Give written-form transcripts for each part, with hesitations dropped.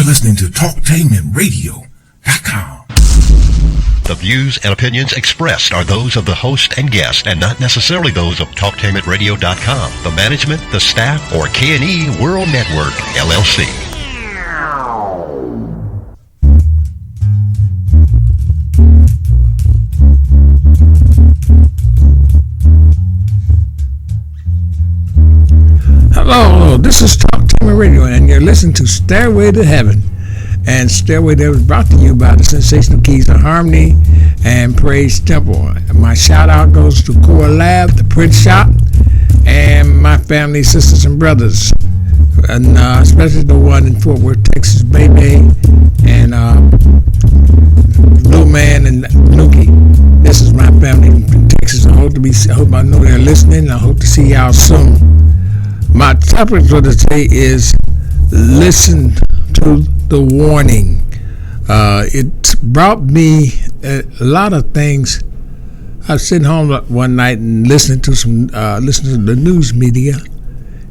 You're listening to TalkTainmentRadio.com. The views and opinions expressed are those of the host and guest and not necessarily those of TalkTainmentRadio.com, the management, the staff, or K&E World Network, LLC. Hello, this is Talk Tainment Radio, and you're listening to Stairway to Heaven. And Stairway to Heaven is brought to you by the Sensational Keys of Harmony and Praise Temple. My shout out goes to Core Lab, the Print Shop, and my family, sisters and brothers, and especially the one in Fort Worth, Texas, Baby, and Blue Man and Nuki. This is my family in Texas. I hope I know they're listening. I hope to see y'all soon. My topic for today is listen to the warning. It brought me a lot of things. I was sitting home one night and listening to the news media,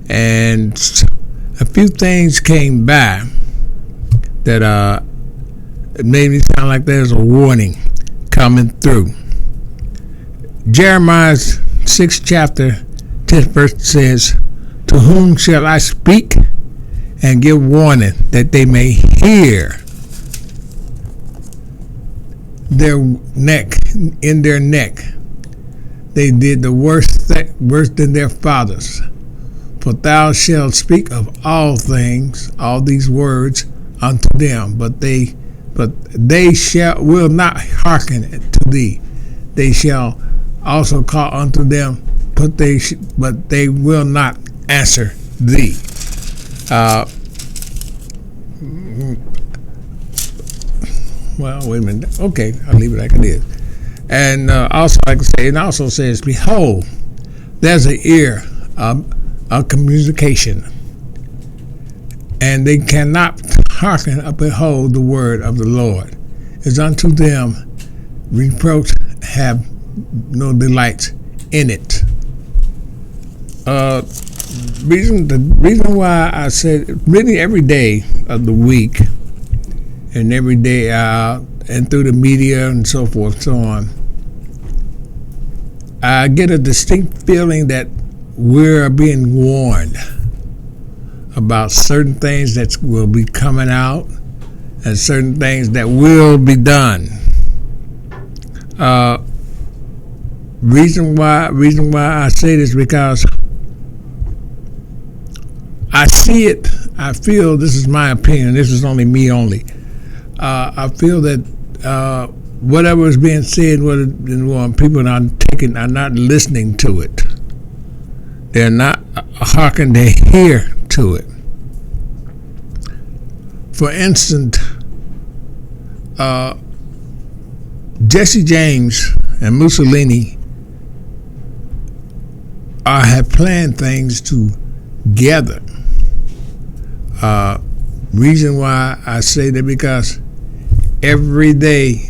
and a few things came by that it made me sound like there's a warning coming through. Jeremiah's 6th chapter, 10th verse says, "To whom shall I speak and give warning that they may hear in their neck? They did the worse than their fathers. For thou shalt speak of all things, all these words unto them, but they will not hearken to thee. They shall also call unto them, but they will not answer thee." Well, wait a minute. Okay, I'll leave it like it is. And also, like I say, it also says, "Behold, there's an ear of communication, and they cannot hearken or behold the word of the Lord. As unto them reproach have no delight in it." The reason why I said really every day of the week and every day and through the media and so forth, so on, I get a distinct feeling that we're being warned about certain things that will be coming out and certain things that will be done. Reason why I say this because I see it. I feel, this is my opinion. This is only me only. I feel that whatever is being said, people are not listening to it. They're not hearkening to hear to it. For instance, Jesse James and Mussolini have planned things together. Reason why I say that because every day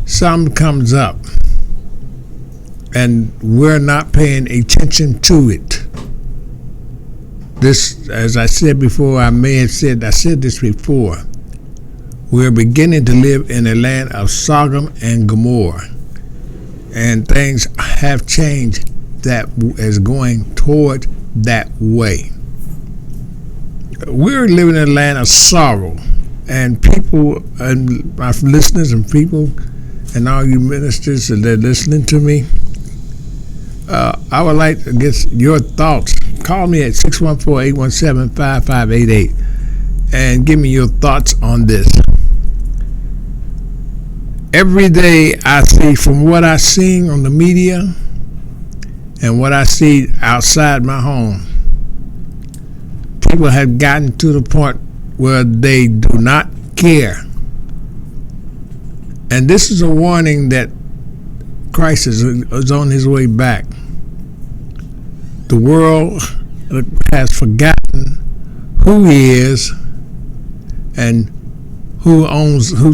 something comes up and we're not paying attention to it. This, as I said before, I said this before, we're beginning to live in a land of Sodom and Gomorrah, and things have changed that is going toward that way. We're living in a land of sorrow, and people and my listeners and people and all you ministers that are listening to me, I would like to get your thoughts. Call me at 614-817-5588 and give me your thoughts on this. Every day I see, from what I see on the media and what I see outside my home, people have gotten to the point where they do not care. And this is a warning that Christ is on his way back. The world has forgotten who he is and who owns the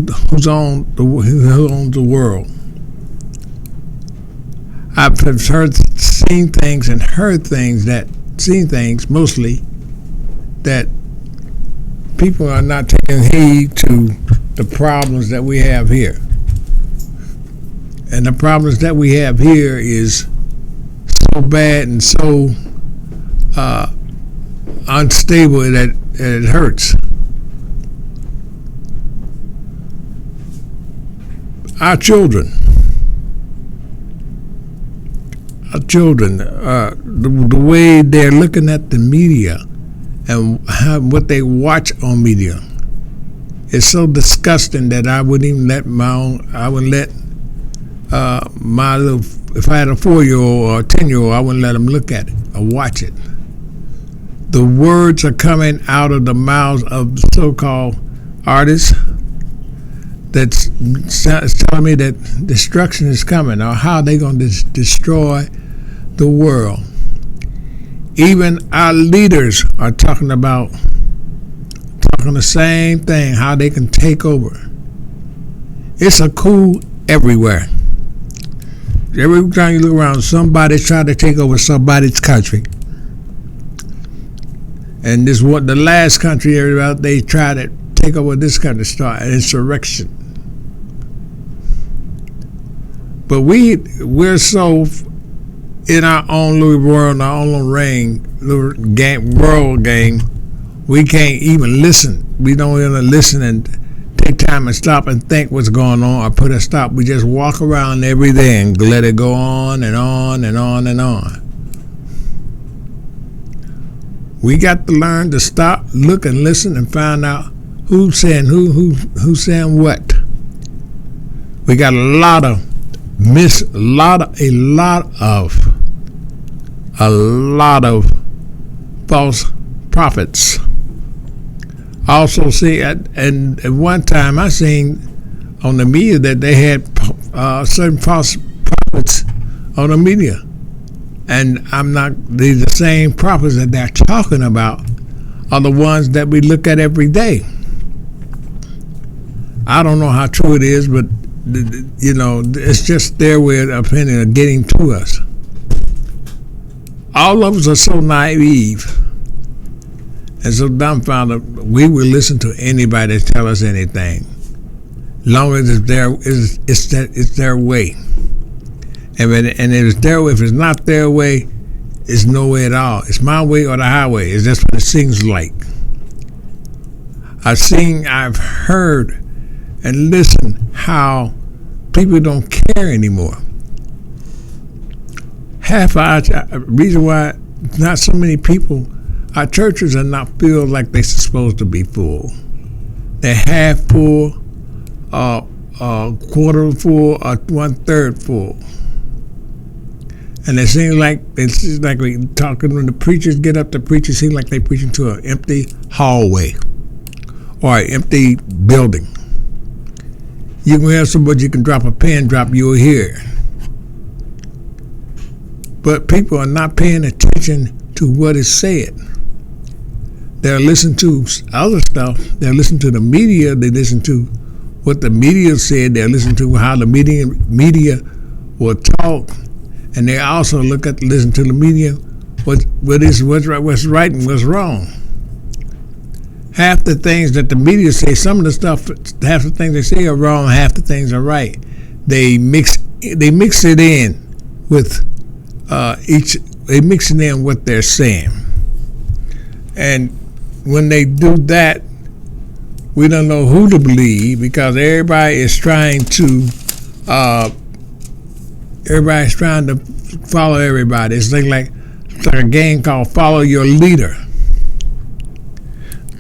world. I've seen things mostly that people are not taking heed to the problems that we have here. And the problems that we have here is so bad and so unstable that it hurts. Our children, the way they're looking at the media and what they watch on media is so disgusting that I wouldn't even let my little, if I had a 4-year-old or a 10-year-old, I wouldn't let them look at it or watch it. The words are coming out of the mouths of so-called artists that's telling me that destruction is coming, or how they're going to destroy the world. Even our leaders are talking the same thing, how they can take over. It's a coup everywhere. Every time you look around, somebody's trying to take over somebody's country. And this what the last country they tried to take over this country, start an insurrection. But we're so in our own little world, our own little world game, we can't even listen. We don't even listen and take time and stop and think what's going on or put a stop. We just walk around every day and let it go on and on and on and on. We got to learn to stop, look, and listen and find out who's saying who's saying what. We got a lot of false prophets. Also, see, and at one time I seen on the media that they had certain false prophets on the media, and the same prophets that they're talking about are the ones that we look at every day. I don't know how true it is, but it's just their way of opinion of getting to us. All of us are so naive and so dumbfounded, we will listen to anybody that tell us anything, long as it's their way. And if it's their way, if it's not their way, it's no way at all. It's my way or the highway. It's just what it seems like. I've heard and listened how people don't care anymore. Half our reason why not so many people, our churches are not filled like they're supposed to be full. They're half full, quarter full, or 1/3 full. And it seems like we talking when the preachers get up to preach, it seems like they're preaching to an empty hallway or an empty building. You can have somebody, you can drop a pin drop, you'll hear. But people are not paying attention to what is said. They're listening to other stuff. They're listening to the media. They listen to what the media said. They're listening to how the media will talk. And they also listen to the media, what's right and what's wrong. Half the things that the media say, half the things they say are wrong, half the things are right. They mix it in with they mix it in what they're saying. And when they do that, we don't know who to believe, because everybody's trying to follow everybody. It's like a game called Follow Your Leader.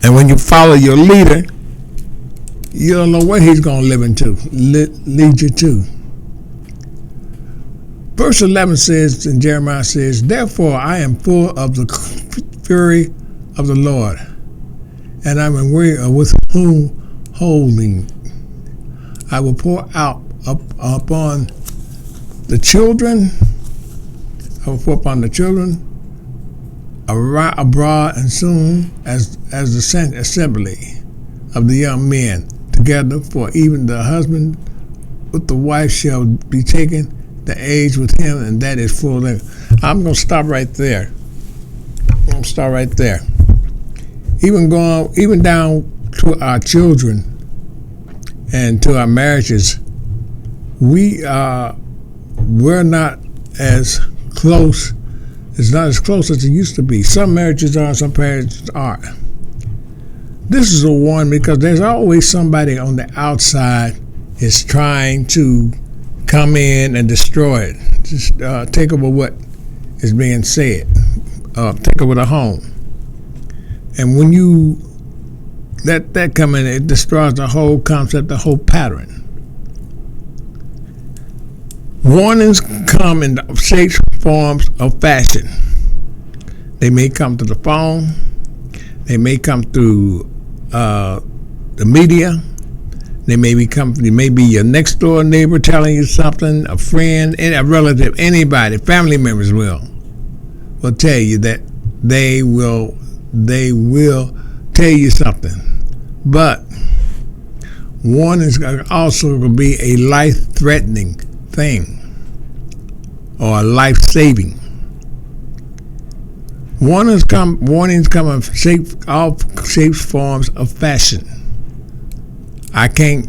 And when you follow your leader, you don't know what he's going to lead you to. Verse 11 says, and Jeremiah says, "Therefore I am full of the fury of the Lord, and I'm weary of withholding. I will pour out upon the children. I will pour upon the children abroad, and soon as the assembly of the young men together, for even the husband with the wife shall be taken the age with him, and that is full." I'm going to stop right there. even down to our children and to our marriages. We're not as close. It's not as close as it used to be. Some marriages are, some marriages aren't. This is a warning because there's always somebody on the outside is trying to come in and destroy it. Just take over what is being said. Take over the home. And when you let that come in, it destroys the whole concept, the whole pattern. Warnings come in shapes, forms, of fashion. They may come through the phone. They may come through the media. They may be your next door neighbor telling you something, a friend, a relative, anybody, family members will tell you that they will tell you something. But warnings are also going to be a life-threatening thing or a life-saving. Warnings come in all shapes, forms of fashion. I can't.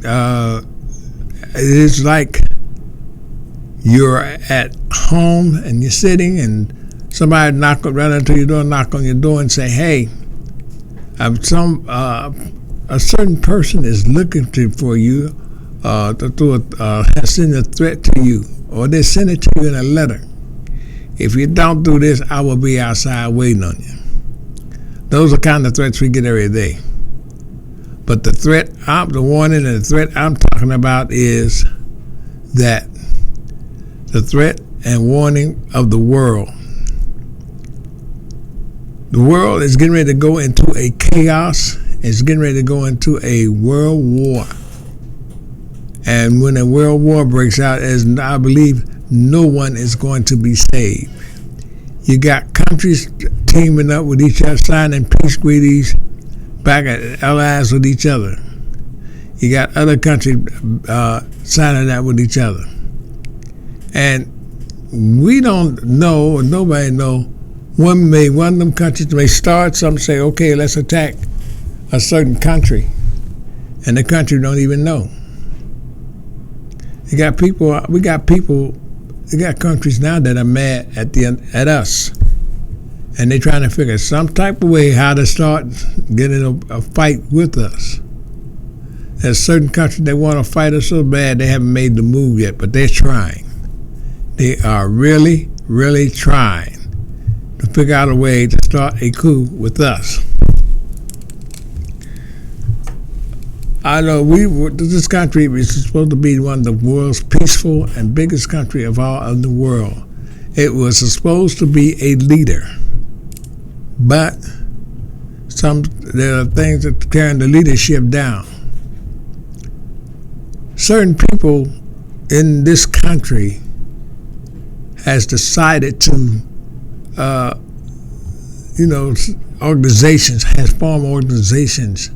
It's like you're at home and you're sitting, and somebody run into your door, knock on your door, and say, "Hey, a certain person is looking for you, send a threat to you, or they send it to you in a letter. If you don't do this, I will be outside waiting on you." Those are kind of threats we get every day. But the warning and the threat I'm talking about is that the threat and warning of the world. The world is getting ready to go into a chaos. It's getting ready to go into a world war. And when a world war breaks out, as I believe, no one is going to be saved. You got countries teaming up with each other, signing peace treaties, back at allies with each other. You got other countries signing that with each other. And we don't know, or nobody know, one of them countries may start, some say, okay, let's attack a certain country. And the country don't even know. We got countries now that are mad at us. And they're trying to figure some type of way how to start getting a fight with us. There's certain countries that want to fight us so bad they haven't made the move yet, but they're trying. They are really, really trying to figure out a way to start a coup with us. I know this country is supposed to be one of the world's peaceful and biggest country of all of the world. It was supposed to be a leader. But there are things that carrying the leadership down. Certain people in this country has decided to, form organizations,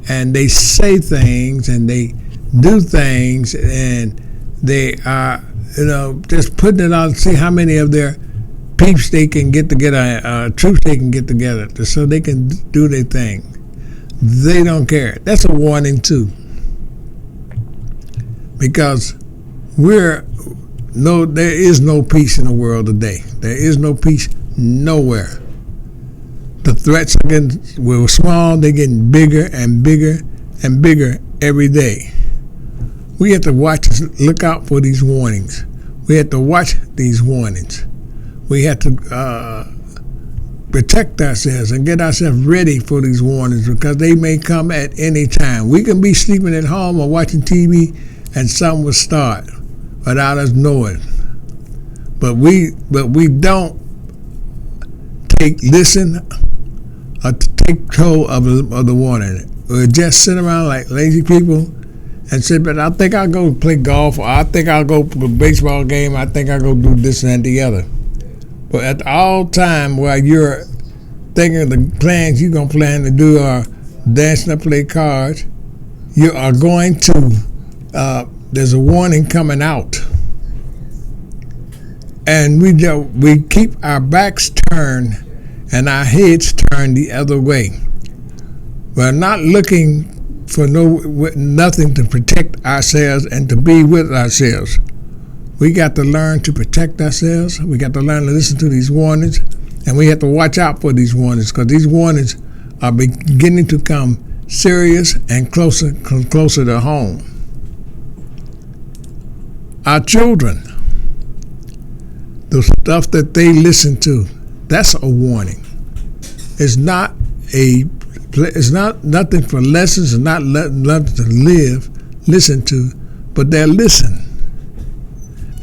and they say things and they do things, and they are, just putting it out to see how many of their peeps they can get together, troops they can get together, so they can do their thing. They don't care. That's a warning too, because there is no peace in the world today. There is no peace nowhere. The threats were small. They're getting bigger and bigger and bigger every day. We have to look out for these warnings. We have to watch these warnings. We have to protect ourselves and get ourselves ready for these warnings, because they may come at any time. We can be sleeping at home or watching TV, and some will start without us knowing. But we don't listen or take hold of the warning. We just sit around like lazy people and say, but I think I'll go play golf, or I think I'll go to a baseball game, I think I'll go do this and the other. But at all time while you're thinking of the plans you're going to plan to do, or dancing or play cards, you are going to, there's a warning coming out. And we keep our backs turned and our heads turned the other way. We're not looking for nothing to protect ourselves and to be with ourselves. We got to learn to protect ourselves. We got to learn to listen to these warnings, and we have to watch out for these warnings, because these warnings are beginning to come serious and closer to home. Our children, the stuff that they listen to, that's a warning. It's not nothing for lessons, and not nothing to listen to, but they'll listen.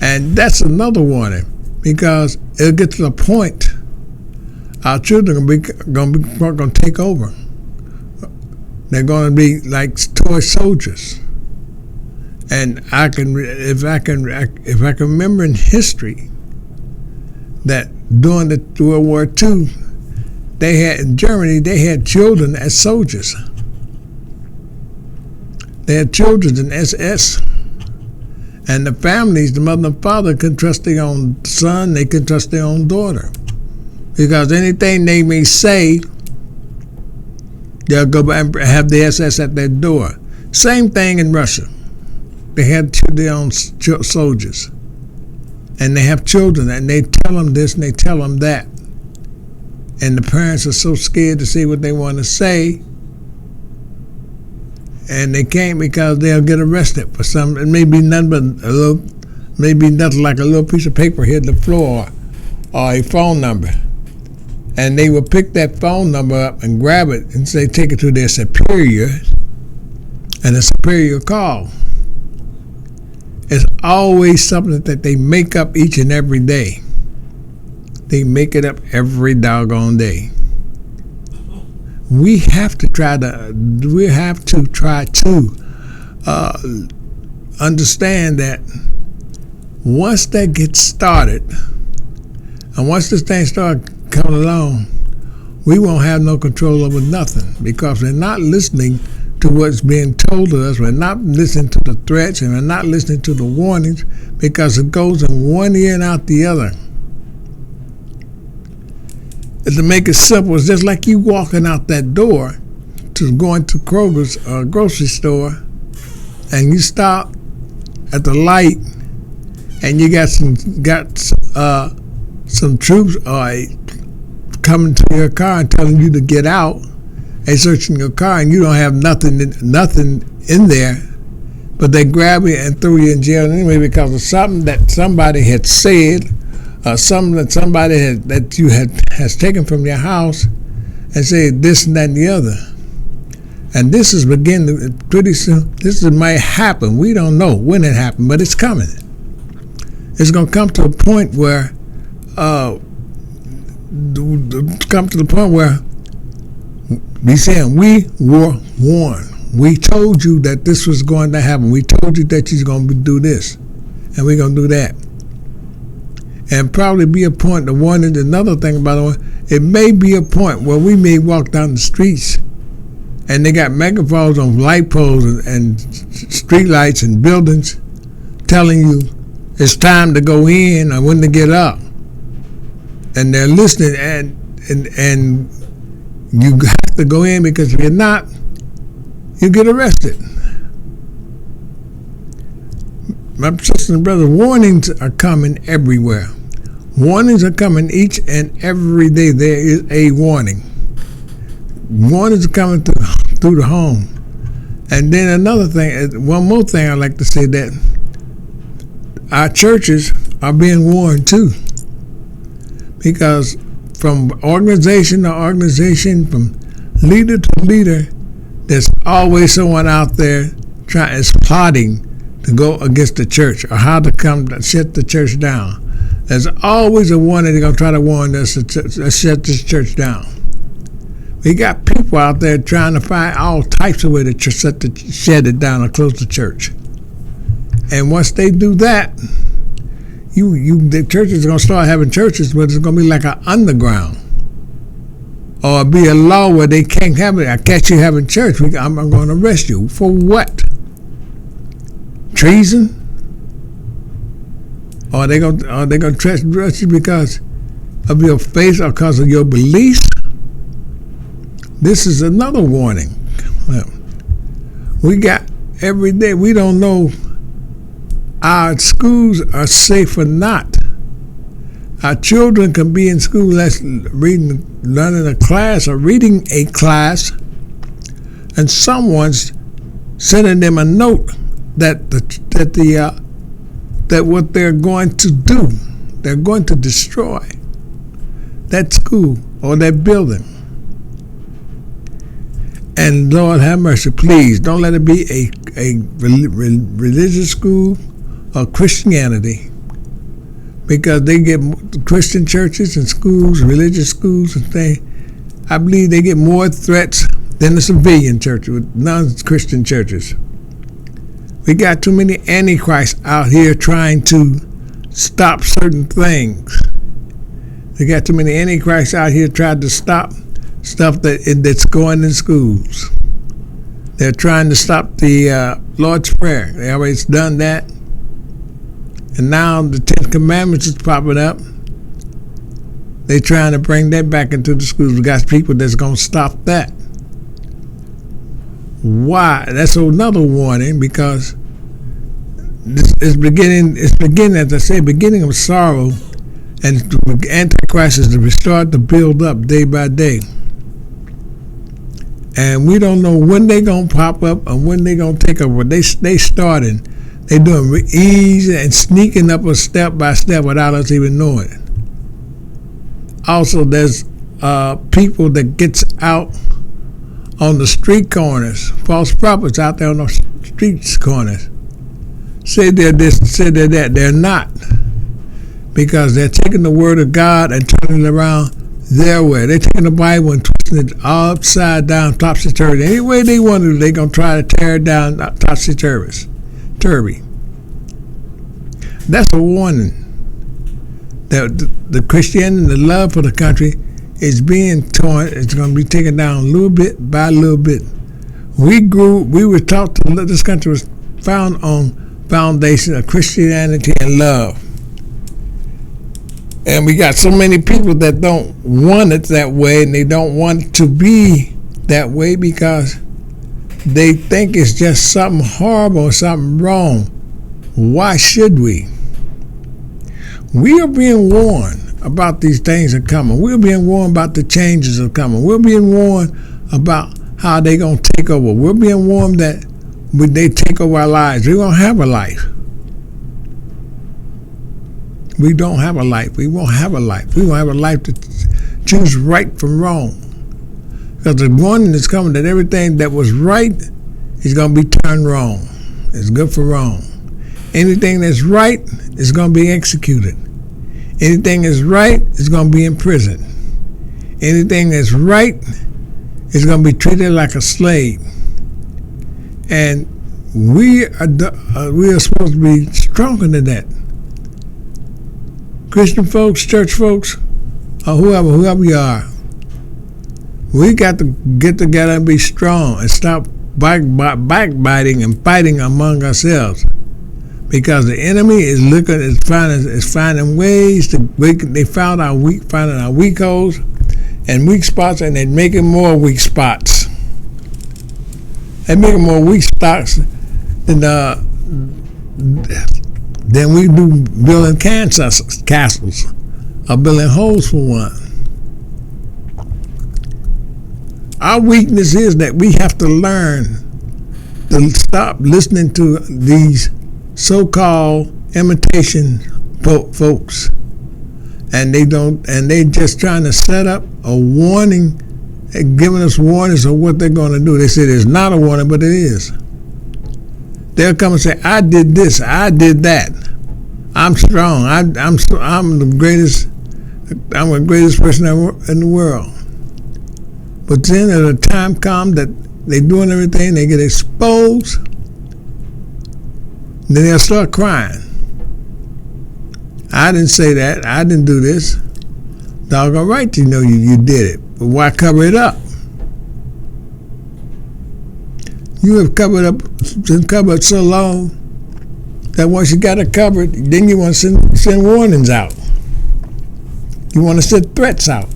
And that's another warning, because it'll get to the point our children are going to take over. They're going to be like toy soldiers. And if I can remember in history that during the World War II, in Germany, they had children as soldiers. They had children in SS. And the families, the mother and father, could trust their own son, they could trust their own daughter. Because anything they may say, they'll go and have the SS at their door. Same thing in Russia. They had their own soldiers. And they have children, and they tell them this and they tell them that. And the parents are so scared to say what they want to say, and they can't, because they'll get arrested for some. It may be nothing but nothing like a little piece of paper hitting the floor, or a phone number. And they will pick that phone number up and grab it and say, take it to their superior, and the superior call. It's always something that they make up each and every day. They make it up every doggone day. We have to try to understand that once that gets started, and once this thing starts coming along, we won't have no control over nothing, because we're not listening to what's being told to us. We're not listening to the threats, and we're not listening to the warnings, because it goes in one ear and out the other. And to make it simple, it's just like you walking out that door to going to Kroger's grocery store, and you stop at the light, and you got some troops coming to your car and telling you to get out, and searching your car, and you don't have nothing in there, but they grab you and throw you in jail anyway, because of something that somebody had said, something that somebody has taken from your house, and said this and that and the other. And this is beginning pretty soon. This might happen. We don't know when it happened, but it's coming. It's going to come to a point where we saying we were warned. We told you that this was going to happen. We told you that you're going to do this, and we're going to do that. And probably be a point, the warning, another thing, by the way, it may be a point where we may walk down the streets, and they got megaphones on light poles and street lights and buildings telling you it's time to go in or when to get up. And they're listening, and you have to go in, because if you're not, you get arrested. My sisters and brothers, warnings are coming everywhere. Warnings are coming each and every day. There is a warning. Warnings are coming through the home. And then another thing, one more thing I'd like to say, that our churches are being warned too. Because from organization to organization, from leader to leader, there's always someone out there plotting to go against the church, or how to come to shut the church down. There's always a warning. They're going to try to warn us to shut this church down. We got people out there trying to find all types of ways to shut it down or close the church. And once they do that, the churches are going to start having churches, but it's going to be like an underground. Or be a law where they can't have it. I catch you having church, I'm going to arrest you. For what? Treason? Or they going to arrest you because of your faith or because of your beliefs? This is another warning. Well, we got every day. We don't know our schools are safe or not. Our children can be in school learning a class or reading a class, and someone's sending them a note that what they're going to do, they're going to destroy that school or that building. And Lord have mercy, please don't let it be a religious school or Christianity, because they get Christian churches and schools, religious schools and things. I believe they get more threats than the civilian church with non-Christian churches. We got too many antichrists out here trying to stop certain things. We got too many antichrists out here trying to stop stuff that's going in schools. They're trying to stop the Lord's Prayer. They already done that. And now the Ten Commandments is popping up. They're trying to bring that back into the schools. We got people that's going to stop that. Why? That's another warning, because it's beginning, as I say, beginning of sorrow, and the Antichrist is to start to build up day by day. And we don't know when they're going to pop up and when they're going to take over. They starting. They're doing easy and sneaking up a step by step without us even knowing it. Also, there's people that gets out on the street corners, false prophets out there on the street corners, say they're this, say they're that. They're not, because they're taking the word of God and turning it around their way. They're taking the Bible and twisting it upside-down, topsy-turvy. Any way they want to, they're going to try to tear it down topsy-turvy. That's a warning that the Christianity and the love for the country is being torn. It's going to be taken down little bit by little bit. We were taught this country was found on foundation of Christianity and love. And we got so many people that don't want it that way, and they don't want it to be that way because they think it's just something horrible or something wrong. Why should we? We are being warned about these things that are coming. We're being warned about the changes that are coming. We're being warned about how they're going to take over. We're being warned that when they take over our lives, we won't have a life. We don't have a life. We won't have a life. We won't have a life to choose right from wrong. Because the warning is coming that everything that was right is going to be turned wrong. It's good for wrong. Anything that's right is going to be executed. Anything that's right is going to be in prison. Anything that's right is going to be treated like a slave. And we are supposed to be stronger than that. Christian folks, church folks, or whoever you are, we got to get together and be strong and stop backbiting and fighting among ourselves, because the enemy is finding ways to finding our weak holes and weak spots, and they're making more weak spots. They're making more weak spots than we do building castles or building holes for one. Our weakness is that we have to learn to stop listening to these so-called imitation folks, and they just trying to set up a warning, giving us warnings of what they're going to do. They say it's not a warning, but it is. They'll come and say, "I did this, I did that. I'm strong. I'm the greatest. I'm the greatest person in the world." But then at a time comes that they're doing everything, they get exposed, then they'll start crying. "I didn't say that. I didn't do this." Doggone right you know you did it. But why cover it up? You have been covered so long that once you got it covered, then you want to send warnings out. You want to send threats out.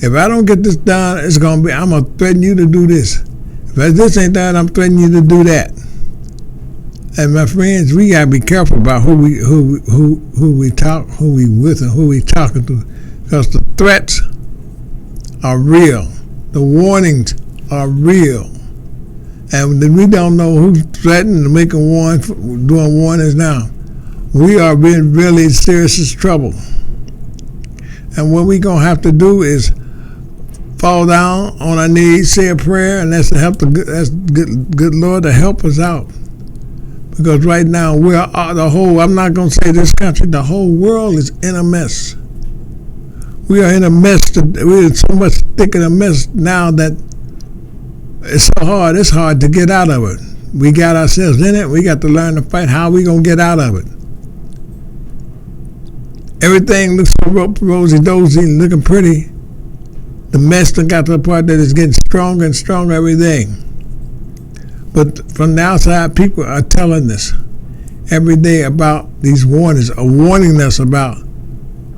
If I don't get this done, I'm gonna threaten you to do this. If this ain't done, I'm threatening you to do that. And my friends, we gotta be careful about who we with, and who we talking to, because the threats are real. The warnings are real, and we don't know who's threatening to make doing warnings now. We are in really serious trouble, and what we gonna have to do is fall down on our knees, say a prayer, and that's good Lord to help us out. Because right now I'm not going to say this country, the whole world is in a mess. We are in a mess. We're so much thick in a mess now that it's hard to get out of it. We got ourselves in it. We got to learn to fight. How are we going to get out of it? Everything looks so rosy-dozy, looking pretty. The mess done got to the part that it's getting stronger and stronger every day. But from the outside, people are telling us every day about these warnings, are warning us about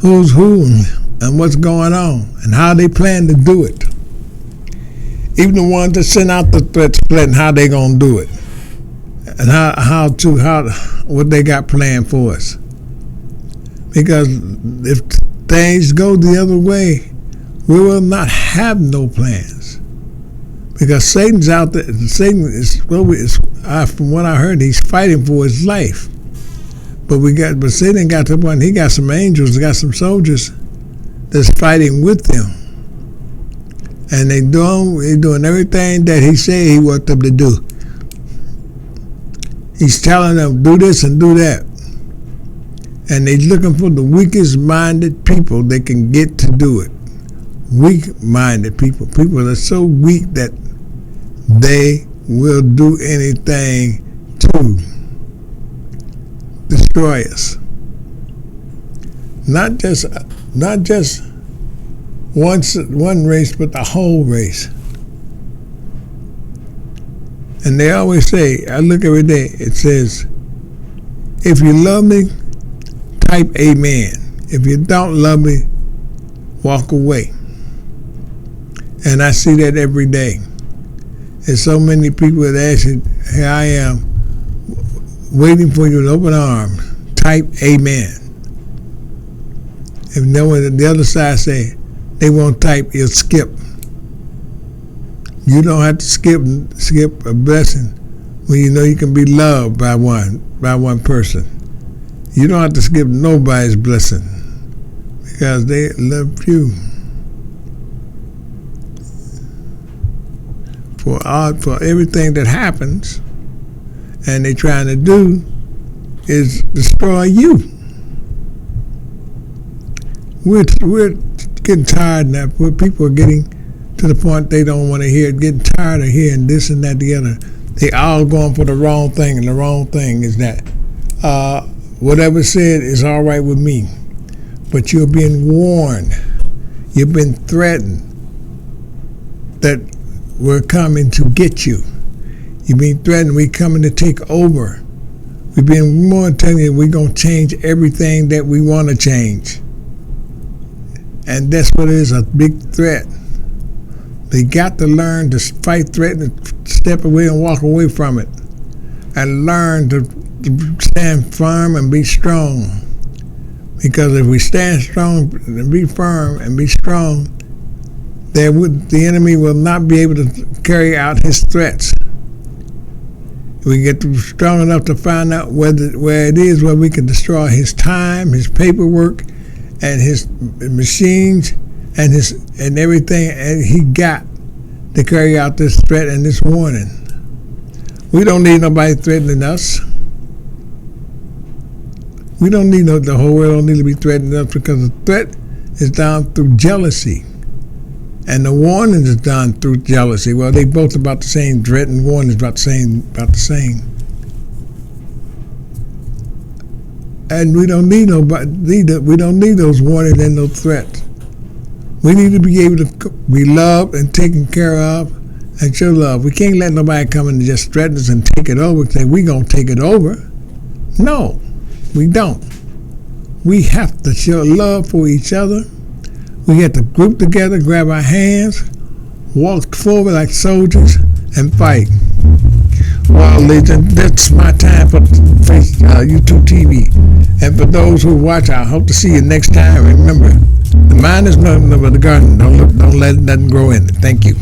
who's who and what's going on and how they plan to do it. Even the ones that send out the threats, planning how they gonna do it and what they got planned for us. Because if things go the other way, we will not have no plans, because Satan's out there. Satan is, from what I heard, he's fighting for his life. But Satan got to one. He got some angels, got some soldiers that's fighting with him, and they doing everything that he said he wants them to do. He's telling them do this and do that, and they're looking for the weakest minded people they can get to do it. Weak-minded people that are so weak that they will do anything to destroy us. Not just one race, but the whole race. And they always say, I look every day, it says, if you love me, type amen. If you don't love me, walk away. And I see that every day. There's so many people that actually, here I am, waiting for you with open arms. Type amen. If no one on the other side say they won't type, you'll skip. You don't have to skip a blessing when you know you can be loved by one person. You don't have to skip nobody's blessing because they love you. For everything that happens and they trying to do is destroy you. We're getting tired now. People are getting to the point they don't want to hear it, getting tired of hearing this and that, the other. They all going for the wrong thing, and the wrong thing is that whatever said is all right with me. But you're being warned. You've been threatened that we're coming to get you. You've been threatened. We're coming to take over. We've been more telling you we're going to change everything that we want to change. And that's what it is, a big threat. They got to learn to fight threat and step away and walk away from it. And learn to stand firm and be strong. Because if we stand strong and be firm and be strong, the enemy will not be able to carry out his threats. We get strong enough to find out where it is where we can destroy his time, his paperwork, and his machines, and everything and he got to carry out this threat and this warning. We don't need nobody threatening us. We don't need the whole world don't need to be threatening us, because the threat is done through jealousy. And the warning is done through jealousy. Well, they both about the same. Threat and warning is about the same. And we don't need we don't need those warnings and those threats. We need to be able to be loved and taken care of and show love. We can't let nobody come in and just threaten us and take it over and say we're going to take it over. No, we don't. We have to show love for each other. We had to group together, grab our hands, walk forward like soldiers, and fight. Well, Legion, that's my time for YouTube TV. And for those who watch, I hope to see you next time. Remember, the mind is nothing but the garden. Don't let nothing grow in it. Thank you.